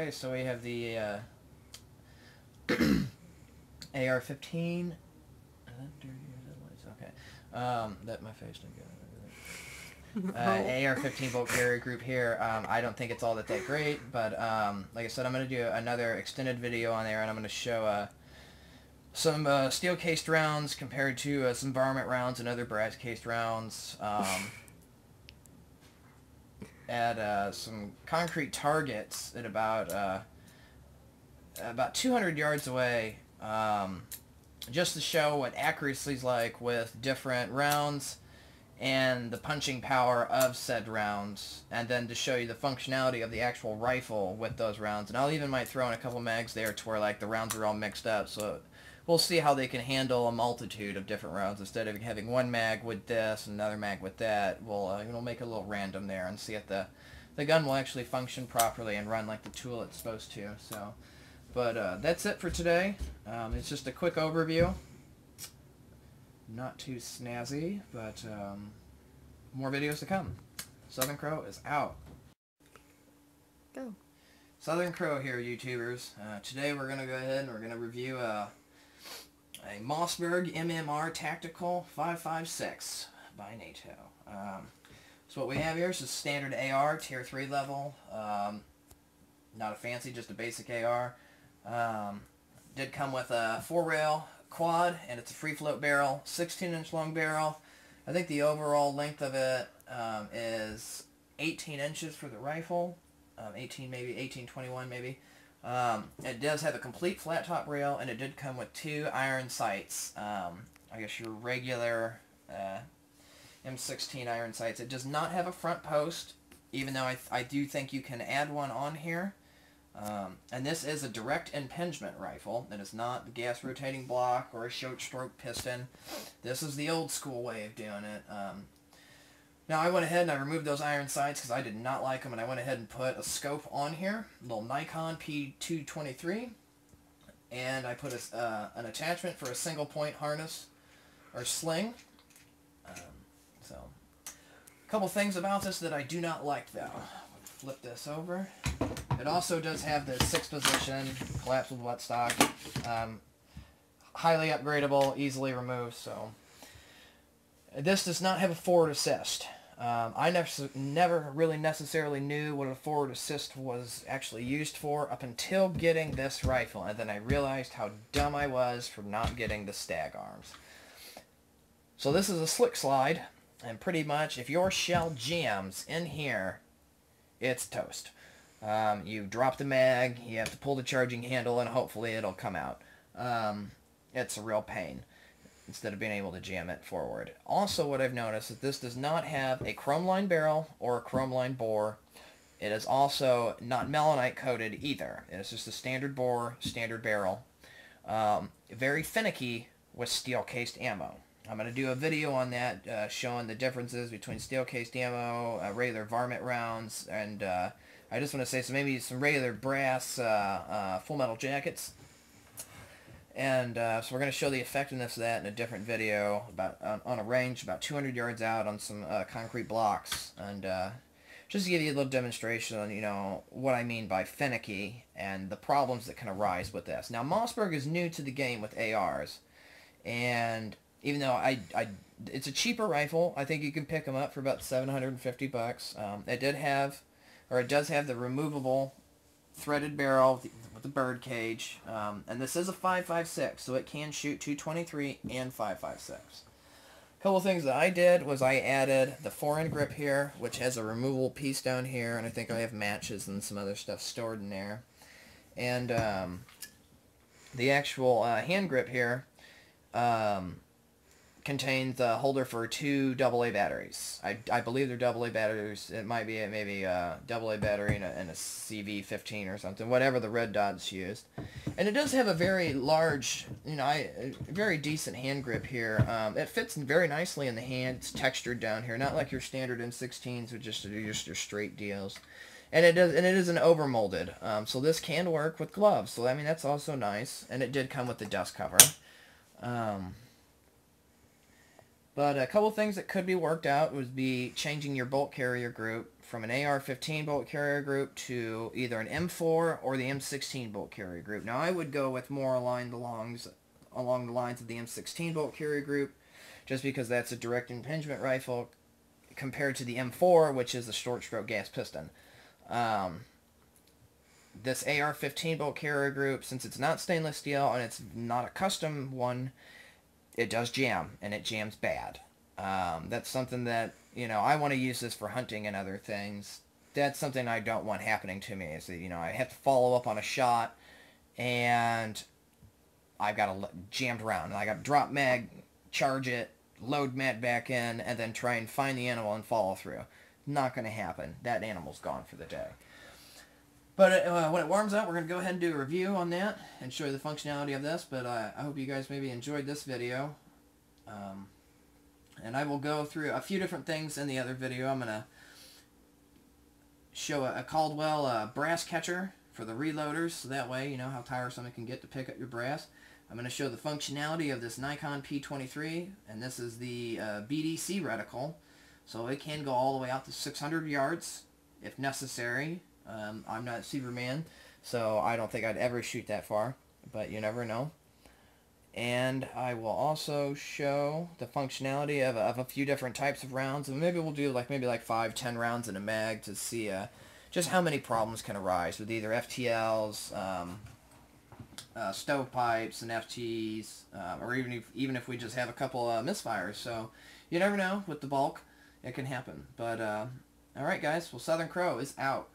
Okay, so we have the AR-15. Okay. That my face didn't go. AR-15 bolt carrier group here. I don't think it's all that great, but like I said, I'm going to do another extended video on there, and I'm going to show some steel-cased rounds compared to some varmint rounds and other brass-cased rounds at some concrete targets at about 200 yards away, just to show what accuracy is like with different rounds and the punching power of said rounds, and then to show you the functionality of the actual rifle with those rounds. And I'll even might throw in a couple mags there to where like the rounds are all mixed up, so we'll see how they can handle a multitude of different rounds. Instead of having one mag with this and another mag with that, we'll make it a little random there and see if the gun will actually function properly and run like the tool it's supposed to. So, but that's it for today. It's just a quick overview. Not too snazzy, but more videos to come. Southern Crow is out. Go. Southern Crow here, YouTubers. Today we're going to go ahead and we're going to review a Mossberg MMR Tactical 5.56 by NATO. So what we have here is a standard AR, tier 3 level. Not a fancy, just a basic AR. Did come with a 4-rail quad, and it's a free float barrel, 16-inch long barrel. I think the overall length of it is 18 inches for the rifle, 1821 maybe. It does have a complete flat top rail, and it did come with 2 iron sights. I guess your regular M16 iron sights. It does not have a front post, even though I do think you can add one on here. And this is a direct impingement rifle. It is not the gas rotating block or a short stroke piston. This is the old school way of doing it. Now I went ahead and I removed those iron sights because I did not like them, and I went ahead and put a scope on here, a little Nikon P223, and I put an attachment for a single point harness or sling. So, a couple things about this that I do not like though. Flip this over. It also does have the 6th position, collapsible buttstock, highly upgradable, easily removed. So this does not have a forward assist. I never really necessarily knew what a forward assist was actually used for up until getting this rifle, and then I realized how dumb I was for not getting the stag arms. So this is a slick slide, and pretty much if your shell jams in here, it's toast. You drop the mag, you have to pull the charging handle, and hopefully it'll come out. It's a real pain instead of being able to jam it forward. Also, what I've noticed is this does not have a chrome line barrel or a chrome line bore. It is also not melanite coated either. It is just a standard bore, standard barrel. Very finicky with steel cased ammo. I'm going to do a video on that showing the differences between steel cased ammo, regular varmint rounds, and I just want to say maybe some regular brass full metal jackets. And so we're going to show the effectiveness of that in a different video about on a range about 200 yards out on some concrete blocks, and just to give you a little demonstration on what I mean by finicky and the problems that can arise with this. Now Mossberg is new to the game with ARs, and even though it's a cheaper rifle, I think you can pick them up for about $750. It does have the removable threaded barrel with the bird cage, and this is a 5.56, so it can shoot 223 and 5.56. A couple things that I did was I added the forend grip here, which has a removable piece down here, and I think I have matches and some other stuff stored in there. And the actual hand grip here contains a holder for 2 AA batteries. I believe they're AA batteries. It might be maybe a AA battery and a CV15 or something, whatever the red dot's used. And it does have a very large, very decent hand grip here. It fits very nicely in the hand. It's textured down here, not like your standard M16s with just your straight deals. And it is an overmolded, so this can work with gloves. So I mean that's also nice. And it did come with the dust cover. But a couple things that could be worked out would be changing your bolt carrier group from an AR-15 bolt carrier group to either an M4 or the M16 bolt carrier group. Now I would go with more along the lines of the M16 bolt carrier group, just because that's a direct impingement rifle compared to the M4, which is a short stroke gas piston. This AR-15 bolt carrier group, since it's not stainless steel and it's not a custom one, it does jam, and it jams bad. That's something that, I want to use this for hunting and other things. That's something I don't want happening to me, is that, I have to follow up on a shot, and I've got a jammed round. I got to drop mag, charge it, load mat back in, and then try and find the animal and follow through. Not going to happen. That animal's gone for the day. But when it warms up, we're going to go ahead and do a review on that and show you the functionality of this. But I hope you guys maybe enjoyed this video. And I will go through a few different things in the other video. I'm going to show a Caldwell brass catcher for the reloaders, so that way you know how tiresome it can get to pick up your brass. I'm going to show the functionality of this Nikon P23, and this is the BDC reticle. So it can go all the way out to 600 yards if necessary. I'm not Superman, so I don't think I'd ever shoot that far, but you never know. And I will also show the functionality of a few different types of rounds, and maybe we'll do maybe 5-10 rounds in a mag to see just how many problems can arise with either FTLs, stovepipes, and FTs, or even if we just have a couple misfires. So you never know with the bulk, it can happen. But all right, guys. Well, Southern Crow is out.